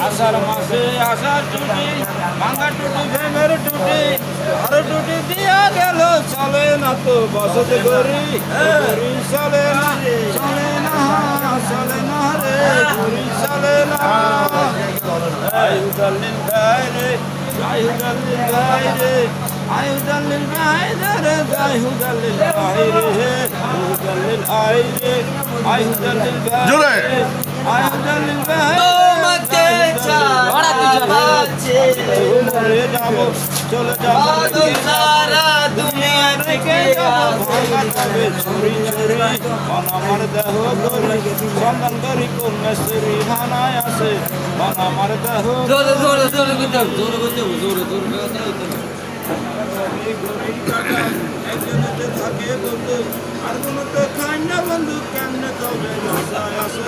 আষাঢ় মাসে আষাঢ় টুটি ভাঙা টুটি ভেঙের টুটি আর টুটি দিয়া গেল চলে না তো বসতে গরি গরি চলে না চলে না চলে না রে গরি চলে না আয়ুদাল্লিল গায় রে আয়ুদাল্লিল গায় রে আয়ুদাল্লিল গায় রে আয়ুদাল্লিল গায় রে আয়ুদাল্লিল আয় রে আয়ুদাল্লিল গায় জোরে আয়ুদাল্লিল গায় তোমাকে চাচ্ছে মরে যাব চলে যাব সারা দুনিয়া থেকে ভাঙা যাবে ছুরি ছুরি আমার দেহ গরি সন্ধান করি কোন মেসরি হানায় আছে আমার দেহ জোরে জোরে জোরে করতে হবে জোরে করতে হবে জোরে জোরে একজনেতে থাকে বন্ধু আর কোনো তো খাই না বন্ধু কেমনে তবে আছে